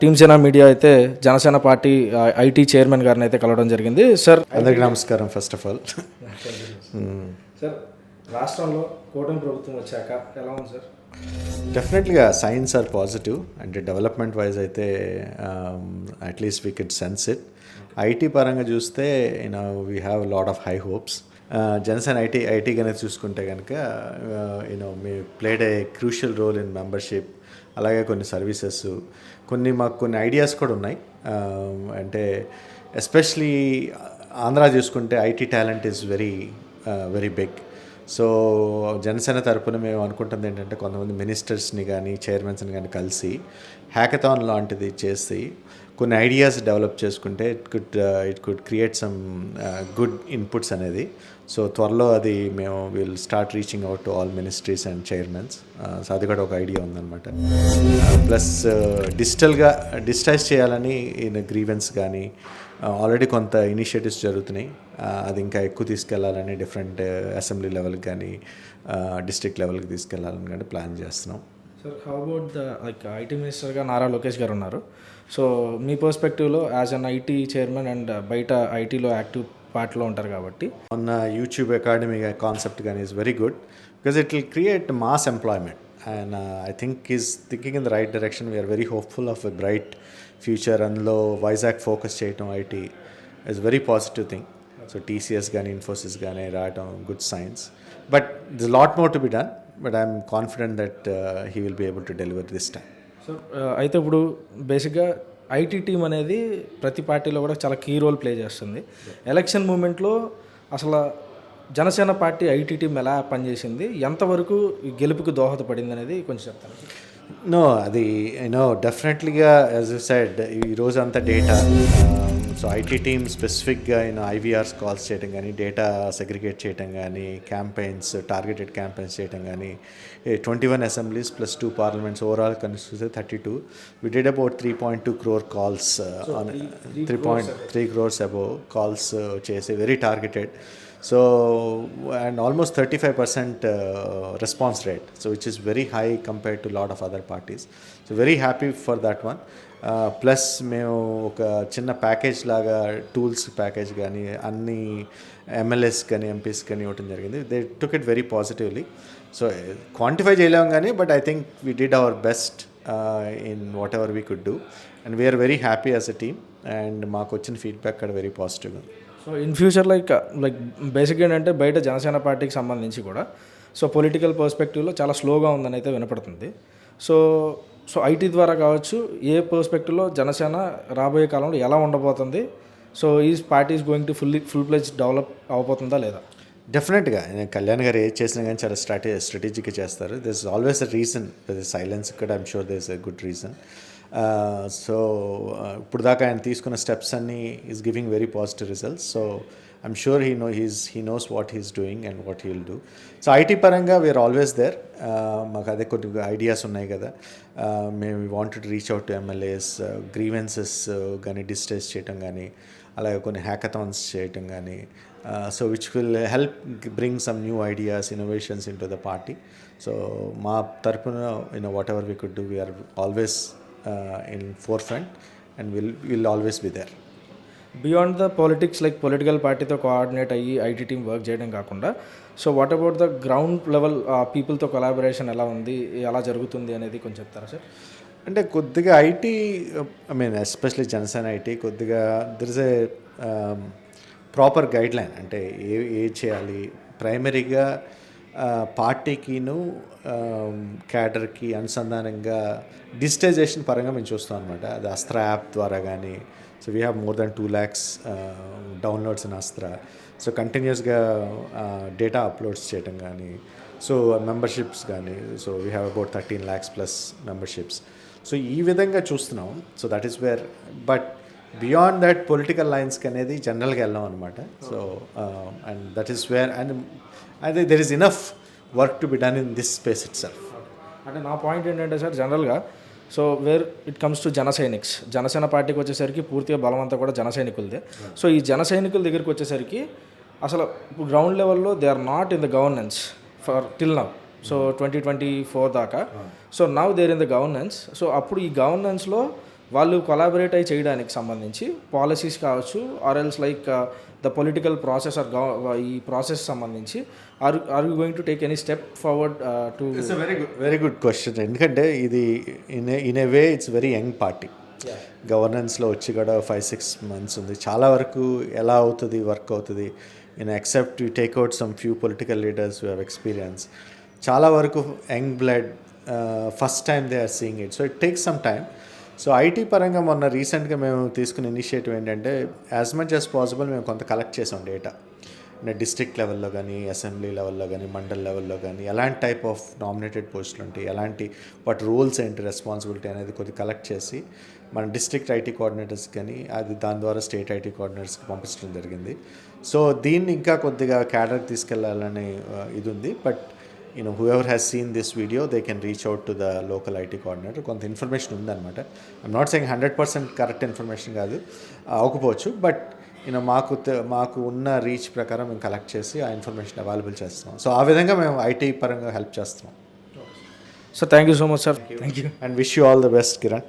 Team సేన media అయితే Janasena party IT chairman గారిని అయితే కలవడం జరిగింది. సార్ అందరికీ నమస్కారం. ఫస్ట్ ఆఫ్ ఆల్ సార్, రాష్ట్రంలో కూటమి ప్రభుత్వం వచ్చాక ఎలా ఉంది సార్? డెఫినెట్గా సైన్స్ ఆర్ పాజిటివ్. అంటే డెవలప్మెంట్ వైజ్ అయితే at least we could sense it. IT పరంగా చూస్తే we have lot of high hopes. Janasena IT కనుక చూసుకుంటే కనుక మీ played a crucial role in membership, అలాగే కొన్ని సర్వీసెస్, మాకు కొన్ని ఐడియాస్ కూడా ఉన్నాయి. అంటే ఎస్పెషలీ ఆంధ్ర చూసుకుంటే IT talent is very big. So Janasena తరపున మేము అనుకుంటుంది ఏంటంటే కొంతమంది మినిస్టర్స్ని కానీ చైర్మన్స్ని కానీ కలిసి హ్యాకథాన్ లాంటిది చేసి కొన్ని ఐడియాస్ డెవలప్ చేసుకుంటే it could create some good inputs అనేది. సో త్వరలో అది మేము will start reaching out to all ministries and chairmans. So అది కూడా ఒక ఐడియా ఉందన్నమాట. ప్లస్ డిజిటైజ్ చేయాలని గ్రీవెన్స్ కానీ ఆల్రెడీ కొంత ఇనిషియేటివ్స్ జరుగుతున్నాయి. అది ఇంకా ఎక్కువ తీసుకెళ్లాలని డిఫరెంట్ అసెంబ్లీ లెవెల్కి కానీ డిస్ట్రిక్ట్ లెవెల్కి తీసుకెళ్లాలని కానీ ప్లాన్ చేస్తున్నాం. సార్, హౌ అబౌట్ ఐటీ మినిస్టర్గా నారా లోకేష్ గారు ఉన్నారు. సో మీ పర్స్పెక్టివ్లో as an IT chairman and బయట ఐటీలో యాక్టివ్ పార్ట్లో ఉంటారు కాబట్టి ఉన్న యూట్యూబ్ అకాడమీ కాన్సెప్ట్ కానీ is very good because it will create mass employment and I think is thinking in the right direction. We're very hopeful of a bright future. అందులో Vizag focus చేయటం IT is very positive thing. So TCS కానీ Infosys కానీ రావటం good signs. But this lot more to be done, but I'm confident that he will be able to deliver this time. So అయితే ఇప్పుడు బేసిక్గా IT team అనేది ప్రతి పార్టీలో కూడా చాలా కీ రోల్ ప్లే చేస్తుంది. ఎలక్షన్ మూమెంట్లో అసలు జనసేన పార్టీ ఐటీ టీం ఎలా పనిచేసింది, ఎంతవరకు ఈ గెలుపుకి దోహదపడింది అనేది కొంచెం చెప్తాను. అది డెఫినెట్లీగా యాజ్ యూ సెడ్ ఈరోజు అంతా డేటా. సో ఐటీ టీమ్ స్పెసిఫిక్గా ఐవీఆర్స్ కాల్స్ చేయడం కానీ, డేటా సెగ్రిగేట్ చేయడం కానీ, క్యాంపెయిన్స్ టార్గెటెడ్ క్యాంపెయిన్స్ చేయడం కానీ, 21 assemblies plus 2 parliaments overall constituency 32. We did about 3.2 crore calls, 3.3 crores above calls చేసి very targeted. So and almost 35% response rate, so which is very high compared to a lot of other parties. So very happy for that one. Plus మేము ఒక చిన్న package లాగా tools package కానీ అన్ని MLAs కానీ MPs కానీ ఇవ్వటం జరిగింది. They took it very positively. So quantify చేయలేము కానీ but I think we did our best in whatever we could do and we are very happy as a team and మాకు వచ్చిన ఫీడ్బ్యాక్ కూడా very పాజిటివ్గా. So in future like బేసిక్గా ఏంటంటే బయట జనసేన పార్టీకి సంబంధించి కూడా సో పొలిటికల్ పర్స్పెక్టివ్లో చాలా స్లోగా ఉందని అయితే వినపడుతుంది. సో ఐటీ ద్వారా కావచ్చు, ఏ పర్స్పెక్టివ్లో జనసేన రాబోయే కాలంలో ఎలా ఉండబోతుంది, సో ఈ party is going to full pledge develop అవబోతుందా లేదా? డెఫినెట్గా కళ్యాణ్ గారు ఏది చేసినా కానీ చాలా స్ట్రాటజిక్గా చేస్తారు. This is always a reason. Silence కూడా I'm sure this a good reason. So ఇప్పుడు దాకా ఆయన తీసుకున్న స్టెప్స్ అన్నీ is giving very positive results. So I'm sure he knows what he's doing and what he will do. So IT పరంగా we're always there. మాకు అదే కొన్ని ideas ఉన్నాయి కదా. మేము wanted to reach out to MLAs, grievances కానీ digitize చేయటం కానీ, అలాగే కొన్ని హ్యాకథాన్స్ చేయటం కానీ, so which will help bring some new ideas, innovations in to the party. So మా తరపున whatever we could do, we're always in forefront and will always be there. Beyond the politics like political పార్టీతో coordinate అయ్యి IT team work చేయడం కాకుండా so what about the ground level పీపుల్తో collaboration ఎలా ఉంది, ఎలా జరుగుతుంది అనేది కొంచెం చెప్తారా సార్? అంటే కొద్దిగా ఐటీ ఎస్పెషలీ జనసేన ఐటీ కొద్దిగా there is a proper guideline. అంటే ఏ చేయాలి ప్రైమరీగా పార్టీకిను క్యాడర్కి అనుసంధానంగా డిజిటైజేషన్ పరంగా మేము చూస్తాం అనమాట. అది అస్త్ర యాప్ ద్వారా కానీ, so we have more than 2 lakhs downloads in Astra. So కంటిన్యూస్గా డేటా అప్లోడ్స్ చేయటం కానీ, సో మెంబర్షిప్స్ కానీ, so we have about 13 lakhs plus memberships. So ఈ విధంగా చూస్తున్నాం. So that is where, but beyond that political లైన్స్కి అనేది జనరల్గా వెళ్ళాం అనమాట. So and that is where and there is enough work to be done in this space itself. అంటే నా పాయింట్ ఏంటంటే సార్, జనరల్గా so where it comes to Janasena పార్టీకి వచ్చేసరికి పూర్తిగా బలం అంతా కూడా జన సైనికులదే. సో ఈ జన సైనికుల దగ్గరికి వచ్చేసరికి అసలు గ్రౌండ్ లెవెల్లో they are not in the governance for till now. So 2024 దాకా. So now there in the governance. So అప్పుడు ఈ గవర్నెన్స్లో వాళ్ళు కొలాబరేట్ అయ్యి చేయడానికి సంబంధించి పాలసీస్ కావచ్చు or else like the political process or ఈ ప్రాసెస్ సంబంధించి are you going to take any step forward to it's very good question. ఎందుకంటే ఇది in a way it's very young party. గవర్నెన్స్లో వచ్చి కూడా 5-6 months ఉంది. చాలా వరకు ఎలా అవుతుంది, వర్క్ అవుతుంది, except you take out some few political leaders who have experience. చాలా వరకు young blood, first time they are seeing it. So it takes some time. So IT పరంగా మొన్న రీసెంట్గా మేము తీసుకున్న ఇనిషియేటివ్ ఏంటంటే యాజ్ మచ్ యాజ్ పాసిబుల్ మేము కొంత కలెక్ట్ చేసాం డేటా. డిస్ట్రిక్ట్ లెవెల్లో కానీ, అసెంబ్లీ లెవెల్లో కానీ, మండల్ లెవెల్లో కానీ ఎలాంటి టైప్ ఆఫ్ నామినేటెడ్ పోస్టులు ఉంటాయి, ఎలాంటి వాటి రూల్స్ ఏంటి, రెస్పాన్సిబిలిటీ అనేది కొద్దిగా కలెక్ట్ చేసి మన డిస్ట్రిక్ట్ ఐటీ కోఆర్డినేటర్స్ కానీ దాని ద్వారా స్టేట్ ఐటీ కోఆర్డినేటర్స్కి పంపించడం జరిగింది. సో దీన్ని ఇంకా కొద్దిగా క్యాడర్కి తీసుకెళ్లాలనే ఇది ఉంది. But whoever has seen this video, they can reach out to the local IT coordinator. కొంత ఇన్ఫర్మేషన్ ఉందన్నమాట. I'm not saying 100% correct information కాదు, అవ్వకపోవచ్చు. బట్ మాకు ఉన్న రీచ్ ప్రకారం మేము కలెక్ట్ చేసి ఆ ఇన్ఫర్మేషన్ అవైలబుల్ చేస్తున్నాం. సో ఆ విధంగా మేము ఐటీ పరంగా హెల్ప్ చేస్తున్నాం. So thank you so much sir. Thank you and wish you all the best, Kiran.